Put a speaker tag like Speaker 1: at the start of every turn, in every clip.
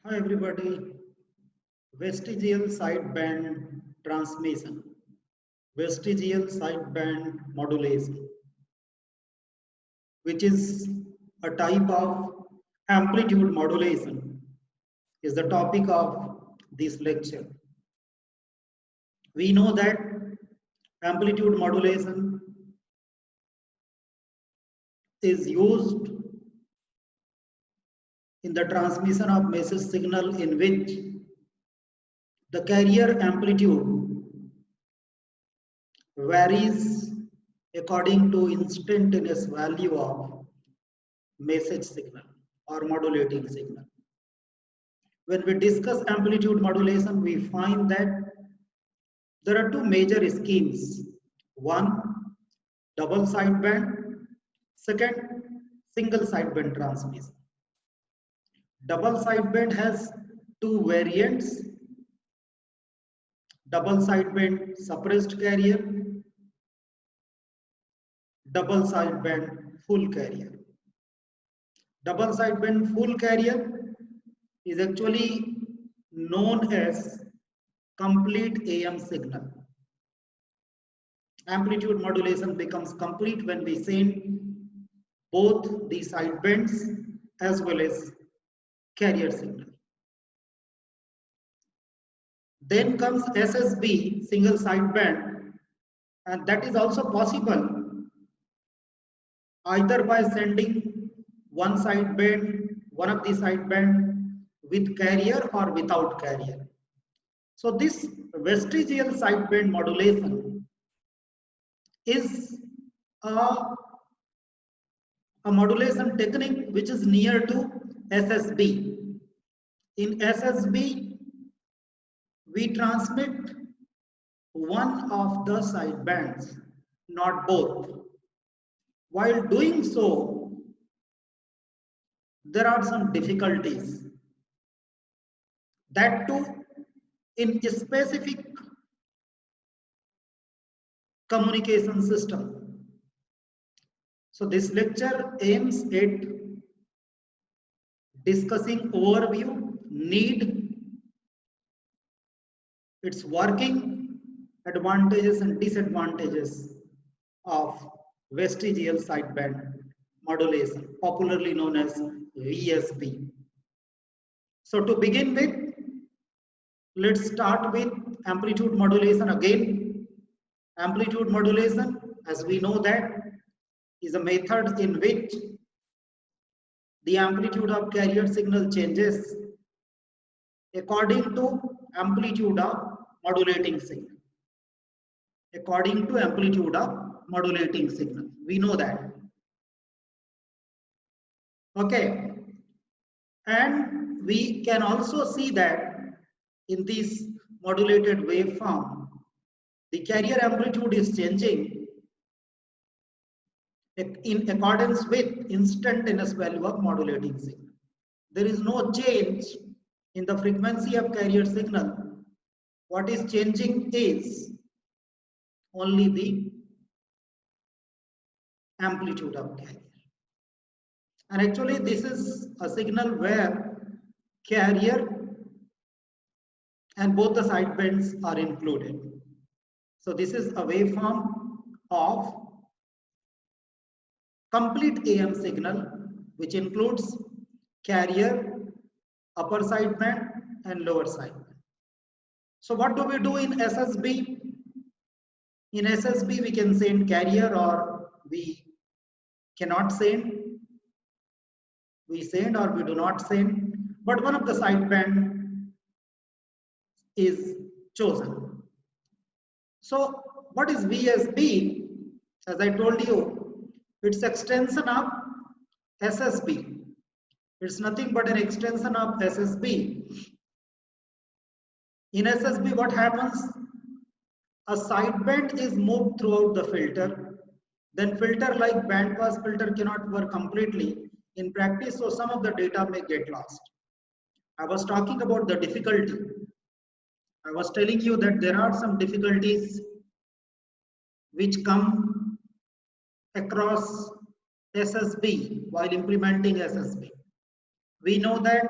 Speaker 1: Hi everybody, vestigial sideband transmission, vestigial sideband modulation, which is a type of amplitude modulation, is the topic of this lecture. We know that amplitude modulation is used in the transmission of message signal in which the carrier amplitude varies according to instantaneous value of message signal or modulating signal. When we discuss amplitude modulation, we find that there are two major schemes. One, double sideband. Second, single sideband transmission. Double sideband has two variants: double sideband suppressed carrier, double sideband full carrier. Double sideband full carrier is actually known as complete AM signal. Amplitude modulation becomes complete when we send both the sidebands as well as carrier signal. Then comes SSB, single sideband, and that is also possible either by sending one sideband, one of the sideband with carrier or without carrier. So this vestigial sideband modulation is a modulation technique which is near to SSB. In SSB, we transmit one of the sidebands, not both. While doing so, there are some difficulties. That too, in a specific communication system. So this lecture aims at discussing overview, need, its working, advantages and disadvantages of vestigial sideband modulation, popularly known as VSB. So to begin with, let's start with amplitude modulation again. Amplitude modulation, as we know that, is a method in which the amplitude of carrier signal changes according to amplitude of modulating signal. According to amplitude of modulating signal. We know that. Okay. And we can also see that in this modulated waveform, the carrier amplitude is changing in accordance with instantaneous value of modulating signal. There is no change in the frequency of carrier signal. What is changing is only the amplitude of carrier. And actually this is a signal where carrier and both the sidebands are included. So this is a waveform of complete AM signal, which includes carrier, upper sideband and lower sideband. So what do we do in SSB? In SSB we can send carrier or we cannot send. We send or we do not send, but one of the sideband is chosen. So what is VSB? As I told you, it's extension of SSB. It's nothing but an extension of SSB. In SSB, what happens? A sideband is moved throughout the filter. Then filter like band pass filter cannot work completely in practice, so some of the data may get lost. I was talking about the difficulty. I was telling you that there are some difficulties which come across SSB while implementing SSB. We know that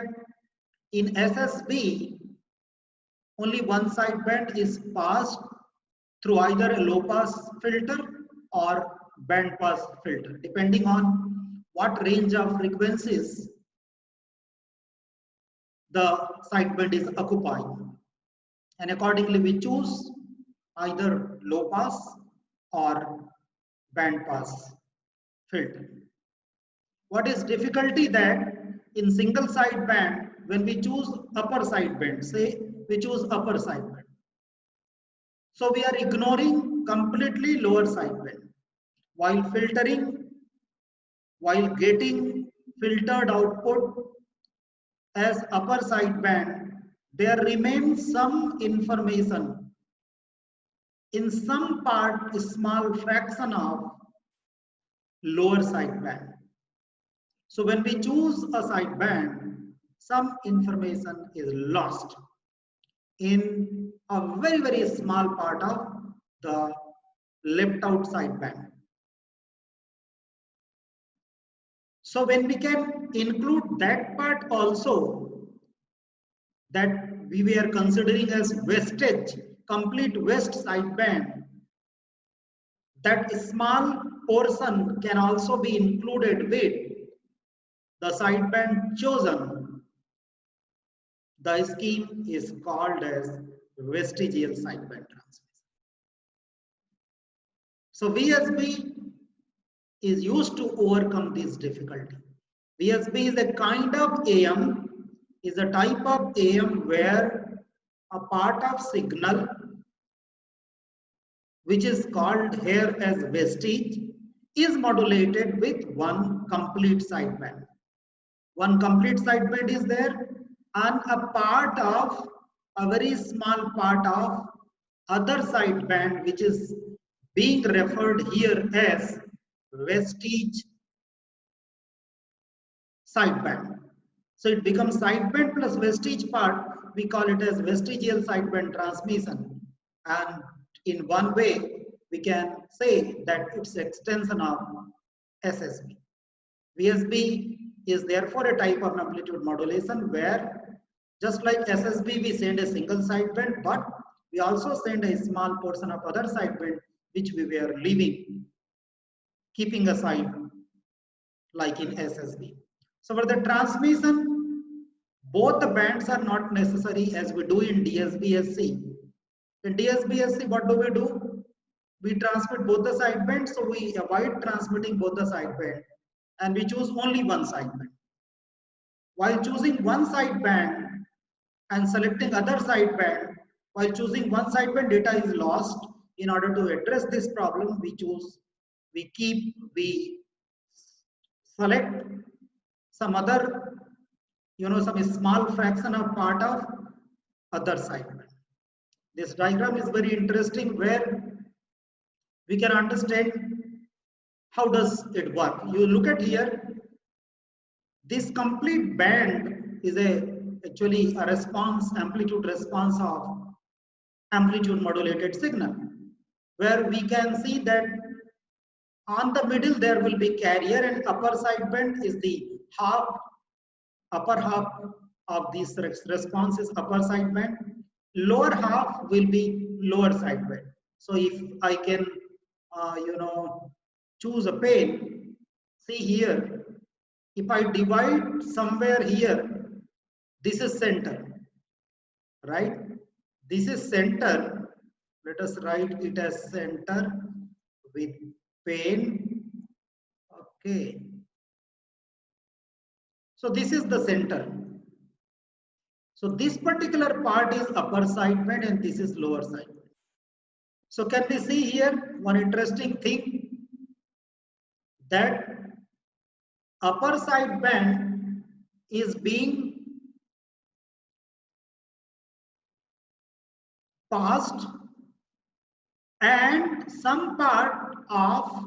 Speaker 1: In SSB, only one sideband is passed through either a low pass filter or band pass filter, depending on what range of frequencies the sideband is occupying. And accordingly, we choose either low pass or band pass filter. What is difficulty that in single sideband, when we choose upper sideband, say we choose upper sideband, so we are ignoring completely lower sideband while filtering, while getting filtered output as upper sideband, there remains some information in some part, a small fraction of lower sideband. So when we choose a sideband, some information is lost in a very, very small part of the left out sideband. So when we can include that part also, that we were considering as wastage, complete waste sideband, that small portion can also be included with the sideband chosen. The scheme is called as vestigial sideband transmission. So VSB is used to overcome this difficulty. VSB is a kind of AM, is a type of AM where a part of signal, which is called here as vestige, is modulated with one complete sideband. One complete sideband is there, and a part of a very small part of other sideband, which is being referred here as vestige sideband. So it becomes sideband plus vestige part, we call it as vestigial sideband transmission. And in one way, we can say that it's extension of SSB. VSB is therefore a type of amplitude modulation where, just like SSB, we send a single sideband, but we also send a small portion of other sideband which we were leaving, keeping aside like in SSB. So for the transmission, both the bands are not necessary as we do in DSB-SC. In DSB-SC, what do? We transmit both the sidebands, so we avoid transmitting both the sideband and we choose only one sideband. While choosing one sideband and selecting other sideband, while choosing one sideband, data is lost. In order to address this problem, we select some other, some small fraction of part of other sideband. This diagram is very interesting where we can understand how does it work. You look at here, this complete band is actually a response, amplitude response of amplitude modulated signal, where we can see that on the middle there will be carrier and upper sideband is the upper half of this response is upper sideband, lower half will be lower sideband. So if I can choose a pane, see here, if I divide somewhere here, this is center, right? This is center. Let us write it as center with pane. Okay. So this is the center. So this particular part is upper sideband and this is lower sideband. So can we see here one interesting thing, that upper sideband is being passed and some part of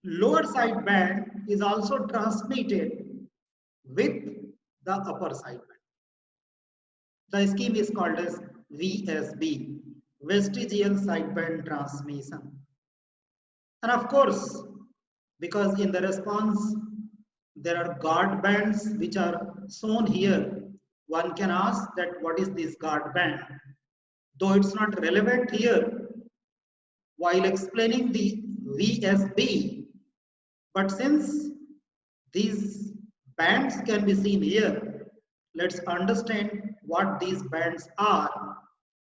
Speaker 1: lower sideband is also transmitted with the upper sideband. The scheme is called as VSB, vestigial sideband transmission. And of course, because in the response There are guard bands which are shown here. One can ask that what is this guard band? Though it's not relevant here while explaining the VSB, but since these bands can be seen here, let's understand what these bands are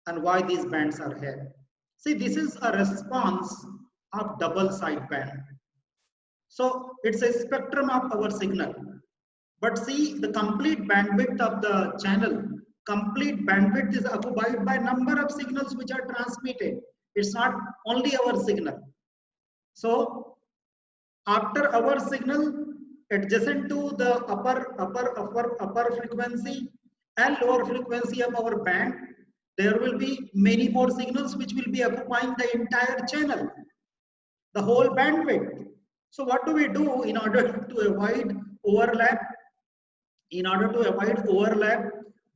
Speaker 1: and why these bands are here. See, this is a response of double sideband. So it's a spectrum of our signal. But see, the complete bandwidth of the channel, complete bandwidth is occupied by number of signals which are transmitted. It's not only our signal. So after our signal, adjacent to the upper frequency and lower frequency of our band, there will be many more signals which will be occupying the entire channel, the whole bandwidth. So what do we do in order to avoid overlap? In order to avoid overlap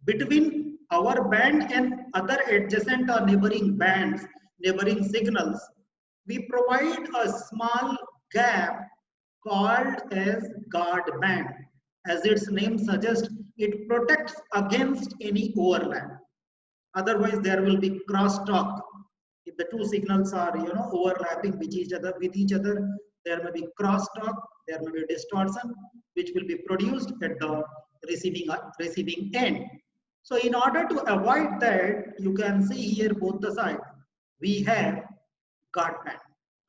Speaker 1: between our band and other adjacent or neighboring bands, neighboring signals, we provide a small gap called as guard band. As its name suggests, it protects against any overlap. Otherwise, there will be crosstalk. If the two signals are overlapping with each other, there may be crosstalk, there may be distortion, which will be produced at the receiving end. So in order to avoid that, you can see here both the sides. We have guard band,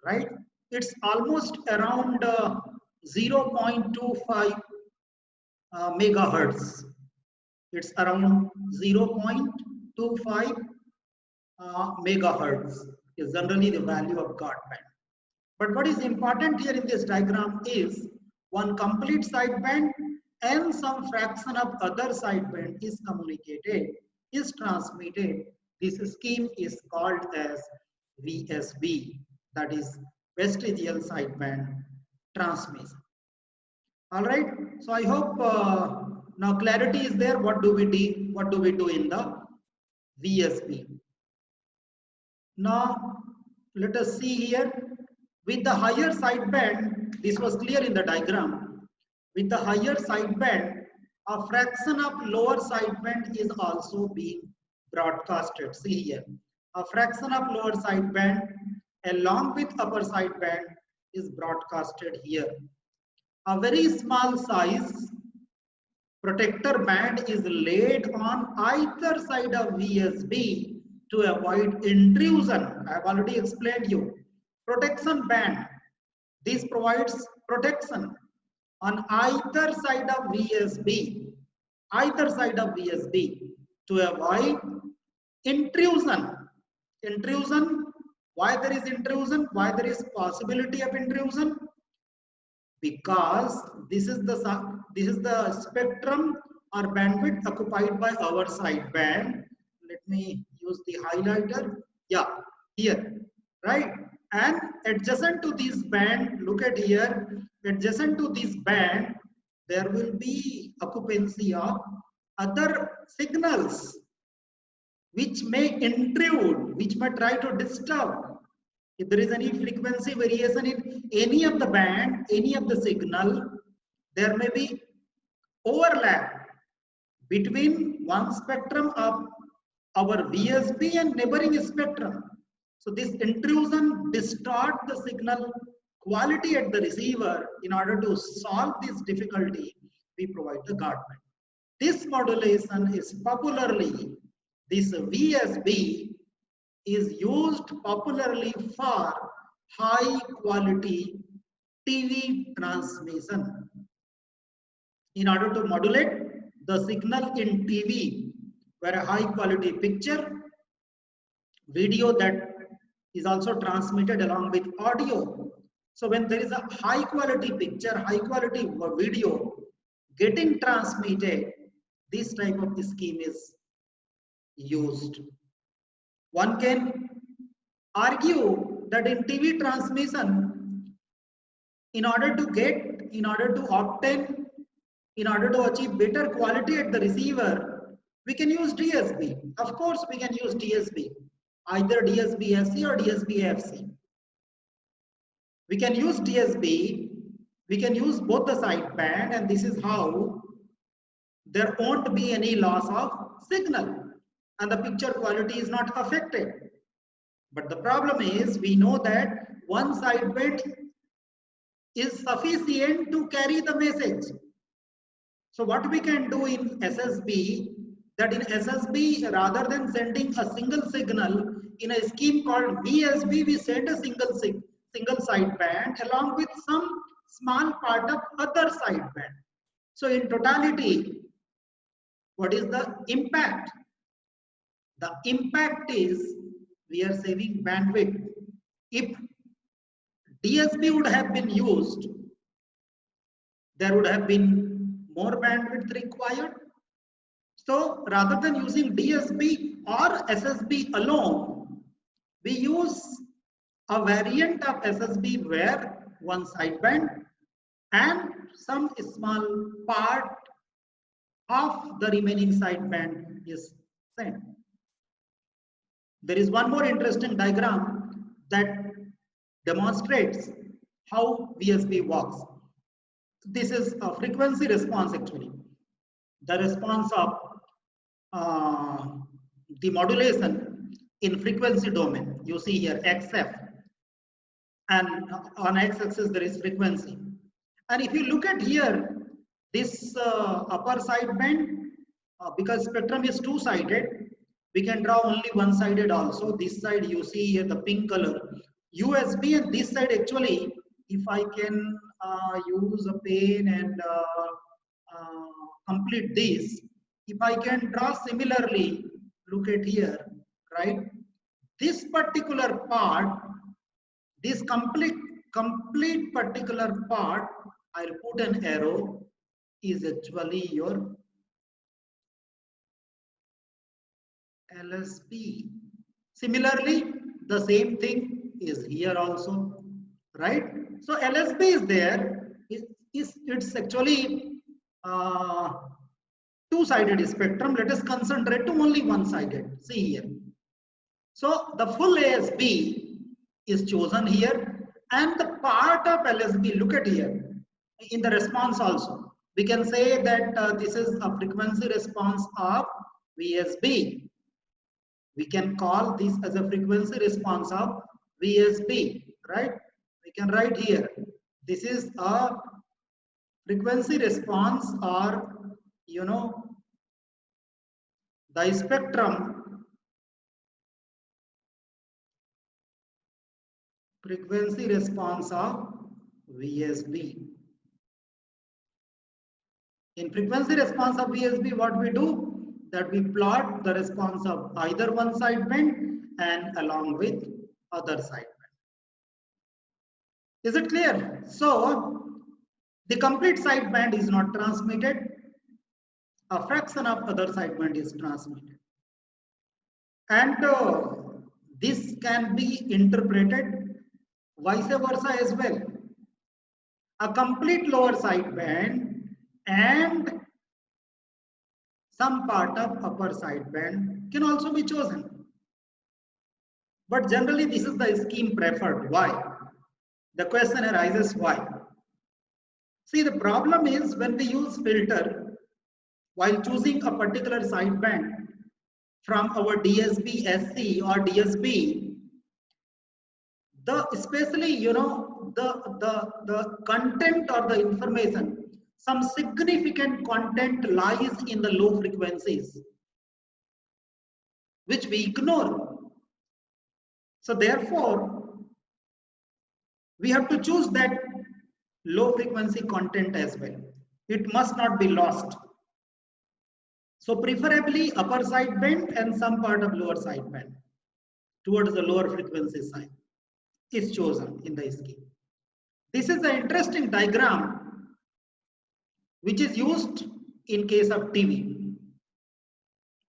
Speaker 1: right? It's almost around 0.25 megahertz. It's around 0.25 megahertz is generally the value of guard band. But what is important here in this diagram is one complete sideband and some fraction of other sideband is communicated, is transmitted. This scheme is called as VSB, that is vestigial sideband transmission. All right. So I hope now clarity is there. What do we do in the VSB? Now let us see here. With the higher sideband, this was clear in the diagram. With the higher sideband, a fraction of lower sideband is also being broadcasted. See here, a fraction of lower sideband along with upper sideband is broadcasted here. A very small size protector band is laid on either side of VSB to avoid intrusion. I have already explained you. Protection band. This provides protection on either side of VSB, to avoid intrusion. Intrusion. Why there is intrusion? Why there is possibility of intrusion? Because this is the spectrum or bandwidth occupied by our sideband. Let me use the highlighter. Yeah, here, right? And adjacent to this band, look at here, adjacent to this band, there will be occupancy of other signals which may intrude, which may try to disturb. If there is any frequency variation in any of the band, any of the signal, there may be overlap between one spectrum of our VSB and neighboring spectrum. So this intrusion distorts the signal quality at the receiver. In order to solve this difficulty, we provide the guard band. This modulation is popularly, this VSB is used popularly for high quality TV transmission. In order to modulate the signal in TV, where a high quality picture, video that is also transmitted along with audio. So when there is a high quality picture, high quality video getting transmitted, this type of scheme is used. One can argue that in TV transmission, in order to achieve better quality at the receiver, we can use DSB. Of course, we can use DSB, either DSB-SC or DSB-FC. We can use DSB we can use both the sideband, and this is how there won't be any loss of signal and the picture quality is not affected. But the problem is, we know that one sideband is sufficient to carry the message. So what we can do in SSB, that in SSB, rather than sending a single signal in a scheme called VSB, we send a single sideband along with some small part of other sideband. So in totality, what is the impact? The impact is we are saving bandwidth. If DSB would have been used, there would have been more bandwidth required. So rather than using DSB or SSB alone, we use a variant of SSB where one sideband and some small part of the remaining sideband is sent. There is one more interesting diagram that demonstrates how VSB works. This is a frequency response actually. The response of the modulation in frequency domain. You see here XF, and on x-axis there is frequency. And if you look at here, this upper sideband, because spectrum is two-sided, we can draw only one-sided also. This side you see here the pink color USB, and this side actually, if I can use a pen and complete this, if I can draw similarly, look at here, right? This particular part, this complete particular part, I'll put an arrow, is actually your LSB. Similarly, the same thing is here also, right? So LSB is there. It's actually two-sided spectrum. Let us concentrate to only one-sided. See here. So the full ASB is chosen here, and the part of LSB, look at here, in the response also. We can say that this is a frequency response of VSB. We can call this as a frequency response of VSB, right? We can write here, this is a frequency response, or you know, the spectrum frequency response of VSB. In frequency response of VSB, what we do, that we plot the response of either one sideband and along with other sideband. Is it clear? So the complete sideband is not transmitted. A fraction of other sideband is transmitted. And this can be interpreted vice versa as well. A complete lower sideband and some part of upper sideband can also be chosen. But generally this is the scheme preferred. Why? The question arises why. See, the problem is when we use filter while choosing a particular sideband from our DSB SC or DSB, especially, you know, the content or the information, some significant content lies in the low frequencies, which we ignore. So therefore, we have to choose that low frequency content as well. It must not be lost. So preferably upper sideband and some part of lower sideband towards the lower frequency side is chosen in the scheme. This is an interesting diagram which is used in case of TV.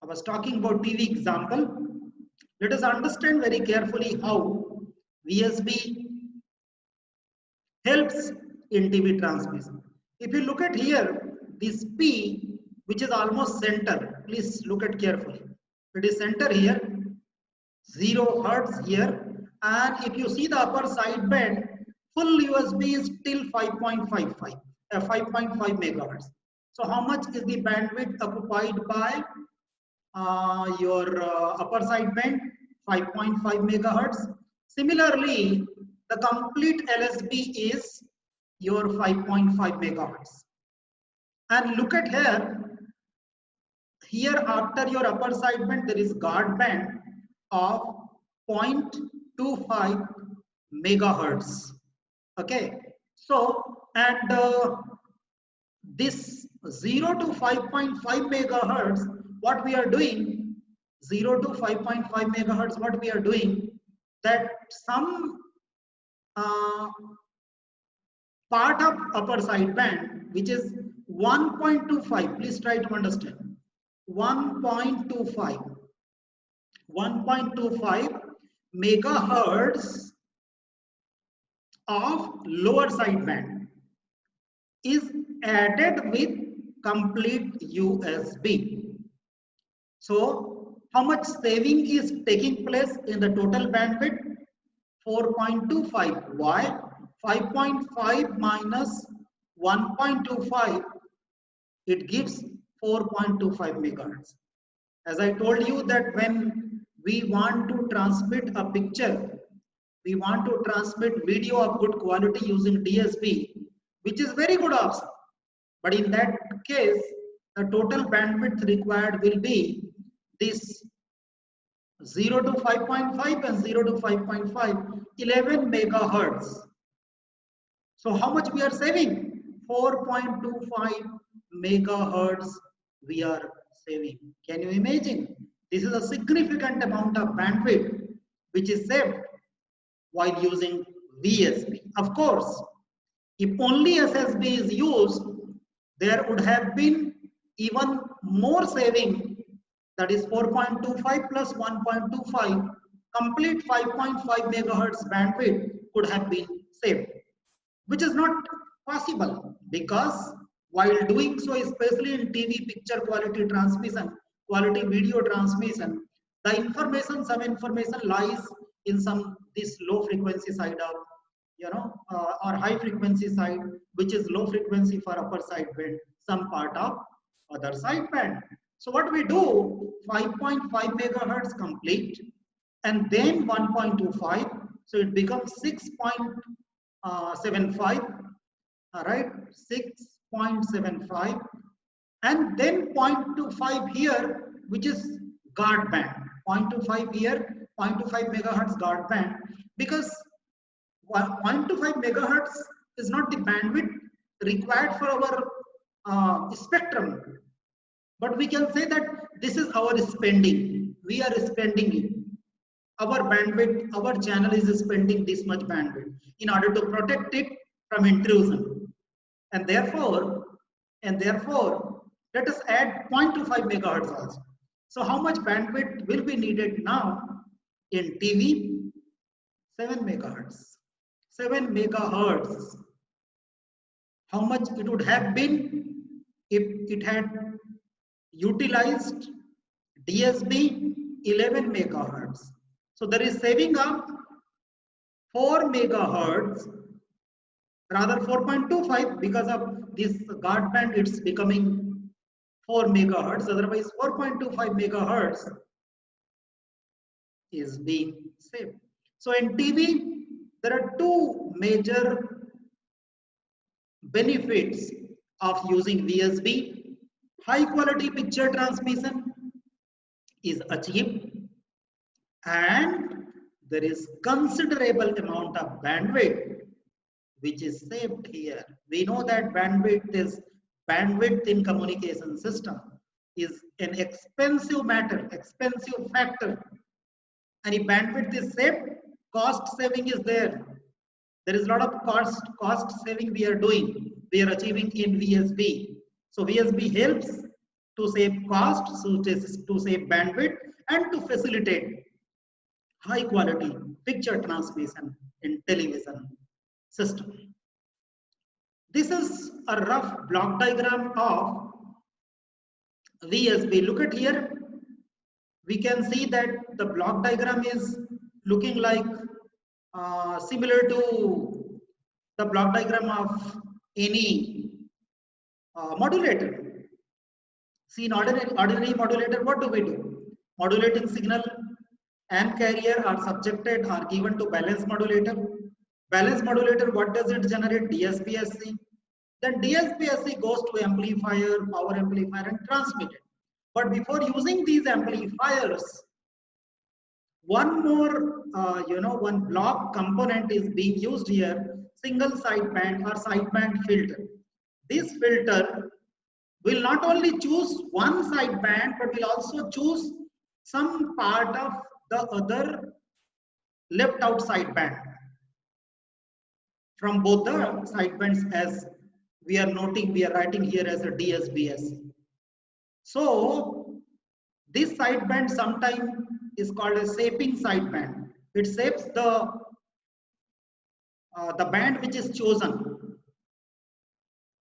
Speaker 1: I was talking about TV example. Let us understand very carefully how VSB helps in TV transmission. If you look at here, this P, which is almost center, please look at carefully. It is center here, 0 Hertz here, and if you see the upper sideband, full USB is till 5.55, 5.5 megahertz. So how much is the bandwidth occupied by your upper sideband? 5.5 megahertz. Similarly, the complete LSB is your 5.5 megahertz. And look at here after your upper sideband there is guard band of 0.25 megahertz. Okay, so and this 0 to 5.5 megahertz, what we are doing, 0 to 5.5 megahertz, what we are doing, that some part of upper sideband which is 1.25, please try to understand, 1.25 megahertz of lower sideband is added with complete USB. So how much saving is taking place in the total bandwidth? 4.25. Why? 5.5 minus 1.25, it gives 4.25 megahertz. As I told you that when we want to transmit a picture, we want to transmit video of good quality using DSP, which is very good option. But in that case, the total bandwidth required will be this 0 to 5.5 and 0 to 5.5, 11 megahertz. So how much we are saving? 4.25 megahertz we are saving. Can you imagine? This is a significant amount of bandwidth which is saved while using VSB. Of course, if only SSB is used, there would have been even more saving, that is 4.25 plus 1.25, complete 5.5 megahertz bandwidth could have been saved, which is not possible because while doing so, especially in TV picture quality transmission, quality video transmission, the information, some information lies in this low frequency side of, or high frequency side, which is low frequency for upper sideband, some part of other sideband. So what we do, 5.5 megahertz complete, and then 1.25, so it becomes 6.75, all right, 6.75, and then 0.25 here, which is guard band, 0.25 here, 0.25 megahertz guard band, because 0.25 megahertz is not the bandwidth required for our spectrum, but we can say that this is our spending. We are spending it. Our bandwidth, our channel is spending this much bandwidth in order to protect it from intrusion. And therefore, let us add 0.25 megahertz also. So how much bandwidth will be needed now in TV? 7 megahertz. 7 megahertz. How much it would have been if it had utilized DSB? 11 megahertz. So there is saving of 4 megahertz, rather 4.25, because of this guard band it's becoming 4 megahertz, otherwise 4.25 megahertz is being saved. So in TV, there are two major benefits of using VSB. High quality picture transmission is achieved, and there is considerable amount of bandwidth which is saved here. We know that bandwidth in communication system is an expensive matter, expensive factor. And if bandwidth is saved, cost saving is there. There is a lot of cost saving we are doing, we are achieving in VSB. So VSB helps to save cost, to save bandwidth, and to facilitate high quality picture transmission in television system. This is a rough block diagram of VSB. Look at here. We can see that the block diagram is looking like similar to the block diagram of any modulator. See, in ordinary modulator, what do we do? Modulating signal and carrier are subjected, are given to balance modulator. Balance modulator, what does it generate? DSP-SC. Then DSP-SC goes to amplifier, power amplifier, and transmitted. But before using these amplifiers, one more, one block component is being used here, single sideband or sideband filter. This filter will not only choose one sideband, but will also choose some part of the other left out sideband from both the sidebands, as we are noting, we are writing here as a DSBS. So this sideband sometimes is called a shaping sideband. It shapes the band which is chosen,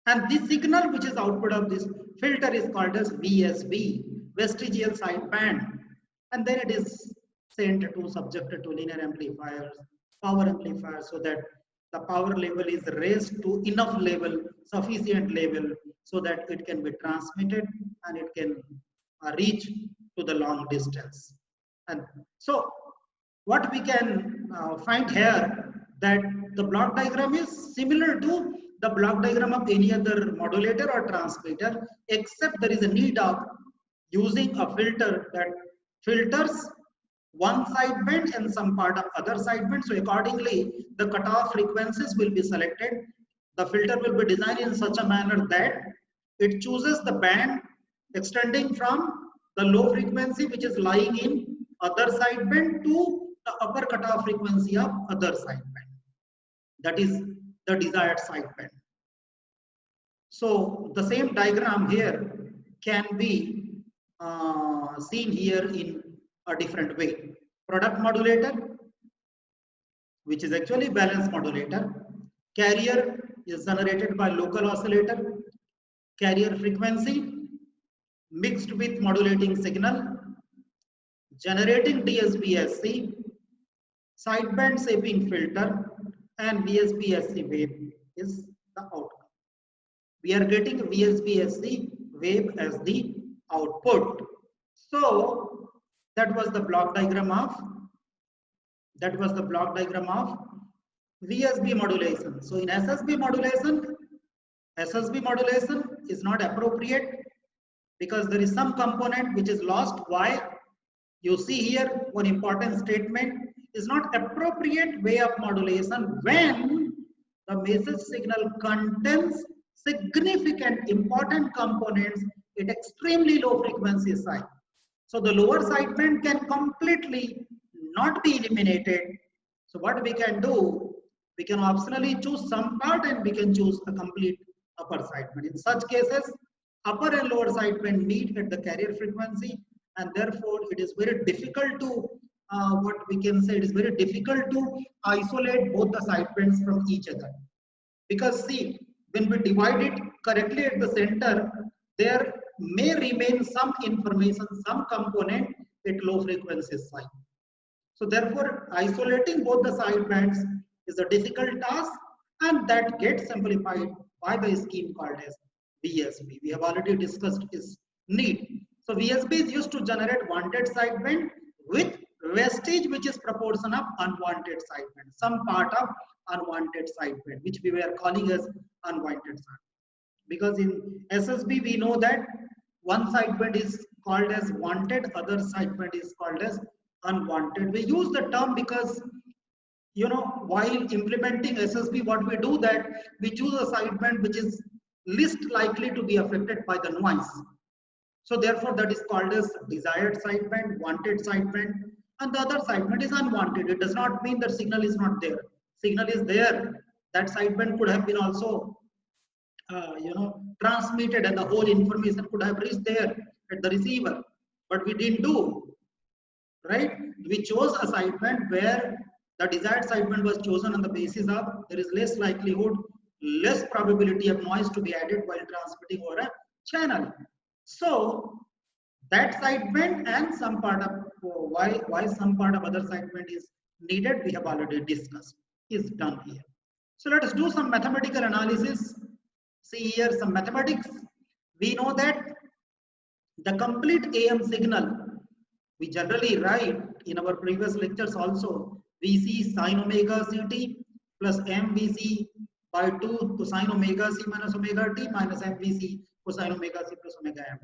Speaker 1: and this signal which is output of this filter is called as VSB, vestigial sideband, and then it is sent to subjected to linear amplifiers, power amplifiers, so that the power level is raised to enough level, sufficient level, so that it can be transmitted and it can reach to the long distance. And so what we can find here, that the block diagram is similar to the block diagram of any other modulator or transmitter, except there is a need of using a filter that filters one sideband and some part of other sideband. So accordingly, the cutoff frequencies will be selected. The filter will be designed in such a manner that it chooses the band extending from the low frequency which is lying in other sideband to the upper cutoff frequency of other sideband. That is the desired sideband. So the same diagram here can be seen here in a different way. Product modulator, which is actually balance modulator. Carrier is generated by local oscillator. Carrier frequency mixed with modulating signal, generating DSP-SC, sideband shaping filter, and VSP-SC wave is the outcome. We are getting VSP-SC wave as the output. So that was the block diagram of VSB modulation. So in SSB modulation is not appropriate because there is some component which is lost. Why? You see here one important statement: is not appropriate way of modulation when the message signal contains significant important components at extremely low frequency side. So the lower sideband can completely not be eliminated. So what we can do, we can optionally choose some part and we can choose a complete upper sideband. In such cases, upper and lower sideband meet at the carrier frequency, and therefore it is very difficult to it is very difficult to isolate both the sidebands from each other. Because see, when we divide it correctly at the center, there may remain some information, some component at low frequency side. So therefore, isolating both the sidebands is a difficult task, and that gets simplified by the scheme called as VSB. We have already discussed its need. So VSB is used to generate wanted sideband with wastage which is proportion of unwanted sideband, some part of unwanted sideband, which we were calling as unwanted sideband. Because in SSB we know that one sideband is called as wanted, other sideband is called as unwanted. We use the term because while implementing SSB, what we do that we choose a sideband which is least likely to be affected by the noise. So therefore that is called as desired sideband, wanted sideband, and the other sideband is unwanted. It does not mean that signal is not there. Signal is there. That sideband could have been also transmitted, and the whole information could have reached there at the receiver, but we didn't do, right? We chose a sideband where the desired sideband was chosen on the basis of there is less likelihood, less probability of noise to be added while transmitting over a channel. So that sideband and some part of why some part of other sideband is needed, we have already discussed, is done here. So let us do some mathematical analysis. See here some mathematics. We know that the complete AM signal, we generally write in our previous lectures also, Vc sine omega ct plus mvc by 2 cosine omega c minus omega t minus mvc cosine omega c plus omega m.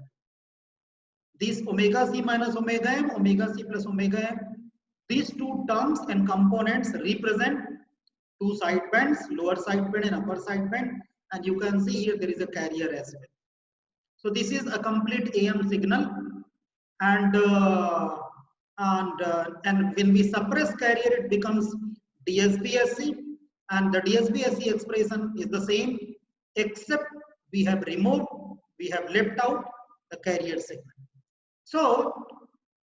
Speaker 1: These omega c minus omega m, omega c plus omega m, these two terms and components represent two sidebands, lower sideband and upper sideband, and you can see here there is a carrier as well. So this is a complete AM signal, and when we suppress carrier, it becomes DSB-SC, and the DSB-SC expression is the same, except we have removed, we have left out the carrier signal. So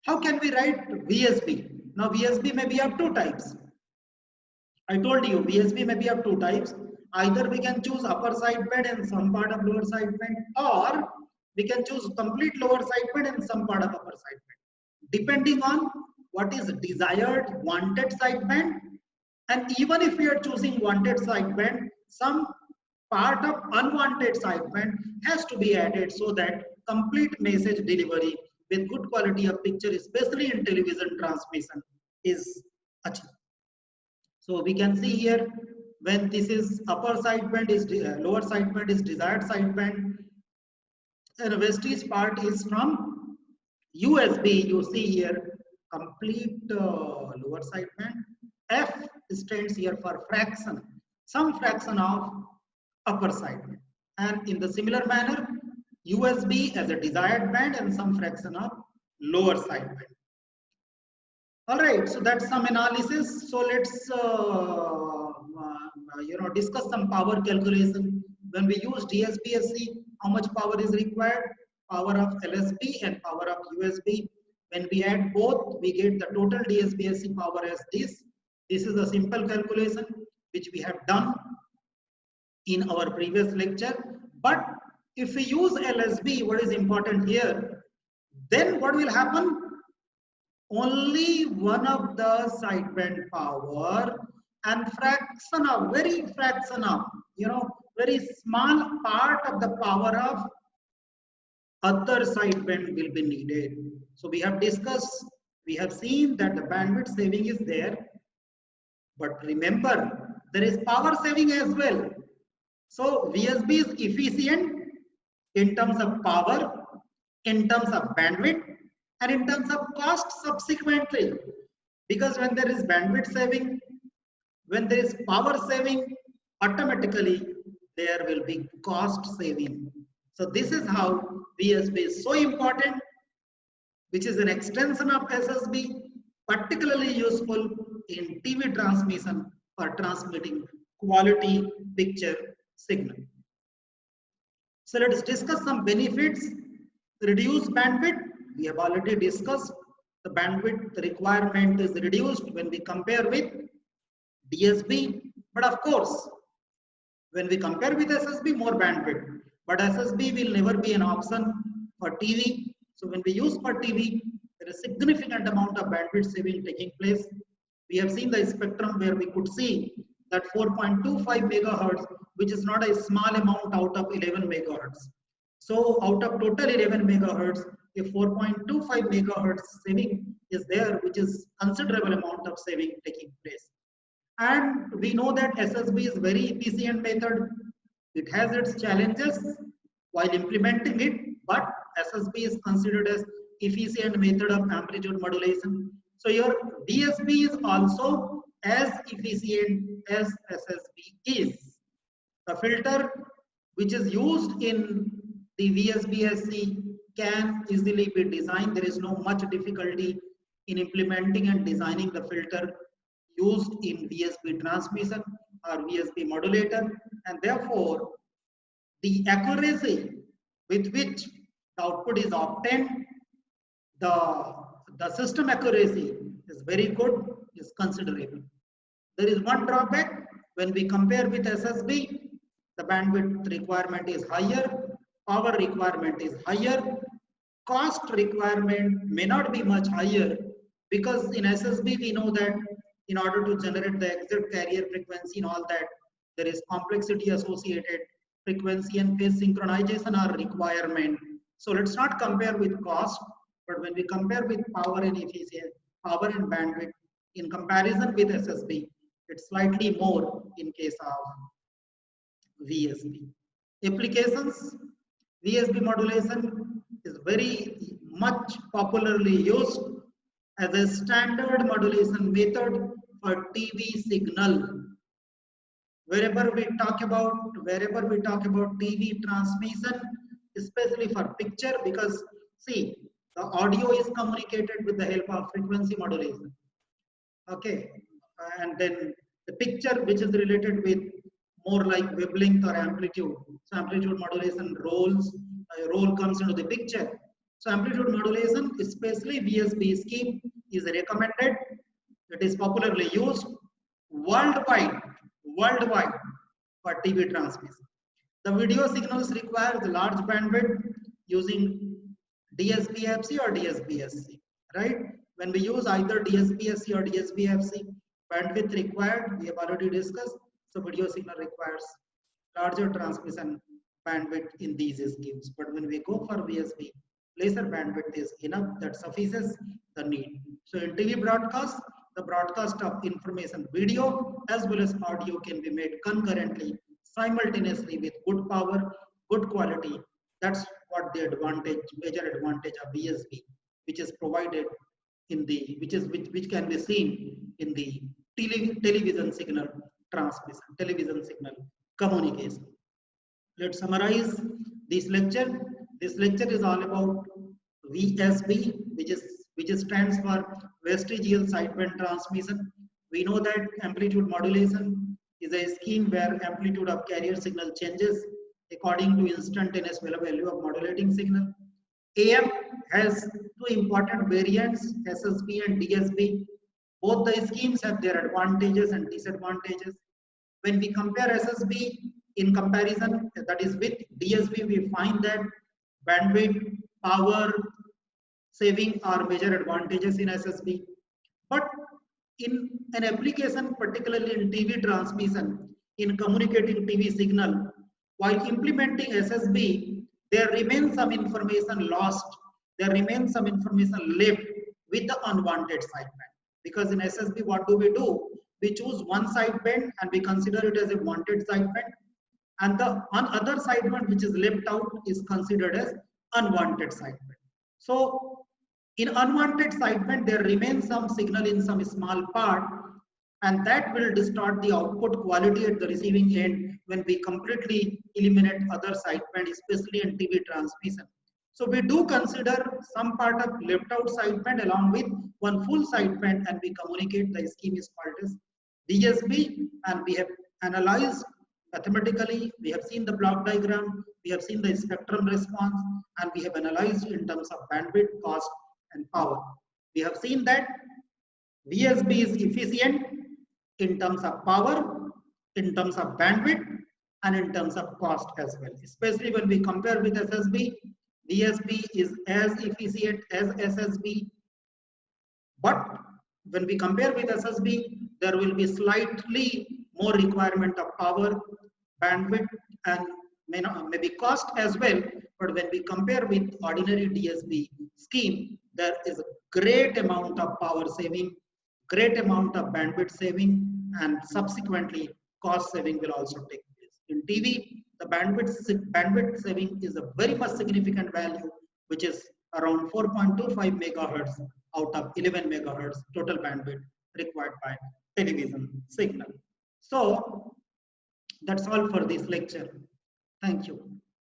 Speaker 1: how can we write VSB? Now VSB may be of two types. I told you VSB may be of two types. Either we can choose upper sideband and some part of lower sideband, or we can choose complete lower sideband and some part of upper sideband, depending on what is desired, wanted sideband. And even if we are choosing wanted sideband, some part of unwanted sideband has to be added so that complete message delivery with good quality of picture, especially in television transmission, is achieved. So we can see here when this is upper sideband is lower sideband is desired sideband, and vestige part is from USB. You see here complete lower sideband. F stands here for fraction, some fraction of upper sideband, and in the similar manner USB as a desired band and some fraction of lower sideband. All right, so that's some analysis. So let's discuss some power calculation. When we use DSB-SC, how much power is required? Power of LSB and power of USB. When we add both, we get the total DSB-SC power as this. This is a simple calculation which we have done in our previous lecture. But if we use LSB, what is important here? Then what will happen? Only one of the sideband power and fraction of, very fraction of, very small part of the power of other sideband will be needed. So we have discussed, we have seen that the bandwidth saving is there, but remember there is power saving as well. So VSB is efficient in terms of power, in terms of bandwidth, and in terms of cost subsequently, because when there is bandwidth saving, when there is power saving, automatically there will be cost saving. So this is how VSB is so important, which is an extension of SSB, particularly useful in TV transmission for transmitting quality picture signal. So let's discuss some benefits. Reduced bandwidth. We have already discussed the bandwidth requirement is reduced when we compare with DSB. But of course, when we compare with SSB, more bandwidth. But SSB will never be an option for TV. So when we use for TV, there is significant amount of bandwidth saving taking place. We have seen the spectrum where we could see that 4.25 megahertz, which is not a small amount out of 11 megahertz. So out of total 11 megahertz, a 4.25 megahertz saving is there, which is considerable amount of saving taking place. And we know that SSB is very efficient method. It has its challenges while implementing it, but SSB is considered as efficient method of amplitude modulation. So your DSB is also as efficient as SSB is. The filter which is used in the VSB-SC can easily be designed. There is no much difficulty in implementing and designing the filter used in VSB transmission or VSB modulator, and therefore the accuracy with which the output is obtained, the system accuracy is very good, is considerable. There is one drawback. When we compare with SSB, the bandwidth requirement is higher, power requirement is higher, cost requirement may not be much higher, because in SSB we know that in order to generate the exact carrier frequency and all that, there is complexity associated, frequency and phase synchronization are requirement. So let's not compare with cost, but when we compare with power and efficiency, power and bandwidth, in comparison with SSB, it's slightly more in case of VSB. Applications, VSB modulation is very much popularly used as a standard modulation method for TV signal. Wherever we talk about TV transmission, especially for picture, because see, the audio is communicated with the help of frequency modulation. Okay, and then the picture, which is related with more like wavelength or amplitude. So amplitude modulation role comes into the picture. So amplitude modulation, especially VSB scheme, is recommended. It is popularly used worldwide for TV transmission. The video signals require the large bandwidth using DSPFC or DSBSC, right? When we use either DSPSC or DSBFC, bandwidth required, we have already discussed. So video signal requires larger transmission bandwidth in these schemes. But when we go for VSB, lesser bandwidth is enough, that suffices the need. So in TV broadcast, the broadcast of information video as well as audio can be made concurrently, simultaneously with good power, good quality. That's what the advantage, major advantage of VSB, which is provided in the, which can be seen in the television signal transmission, television signal communication. Let's summarize this lecture. This lecture is all about VSB, which stands for vestigial sideband transmission. We know that amplitude modulation is a scheme where amplitude of carrier signal changes according to instantaneous value of modulating signal. AM has two important variants, SSB and DSB. Both the schemes have their advantages and disadvantages. When we compare SSB in comparison, that is with DSB, we find that bandwidth, power, saving are major advantages in SSB. But in an application, particularly in TV transmission, in communicating TV signal, while implementing SSB, there remains some information lost. There remains some information left with the unwanted sideband. Because in SSB, what do? We choose one sideband and we consider it as a wanted sideband. And the other sideband which is left out is considered as unwanted sideband. So in unwanted sideband, there remains some signal in some small part, and that will distort the output quality at the receiving end when we completely eliminate other sideband, especially in TV transmission. So we do consider some part of left out sideband along with one full sideband, and we communicate. The scheme is called as DSB, and we have analyzed mathematically. We have seen the block diagram, we have seen the spectrum response, and we have analyzed in terms of bandwidth, cost, and power. We have seen that VSB is efficient in terms of power, in terms of bandwidth, and in terms of cost as well. Especially when we compare with SSB, VSB is as efficient as SSB. But when we compare with SSB, there will be slightly more requirement of power, bandwidth, and maybe cost as well. But when we compare with ordinary DSB scheme, there is a great amount of power saving, great amount of bandwidth saving, and subsequently cost saving will also take place. In TV, the bandwidth saving is a very much significant value, which is around 4.25 megahertz out of 11 megahertz total bandwidth required by television signal. So that's all for this lecture. Thank you.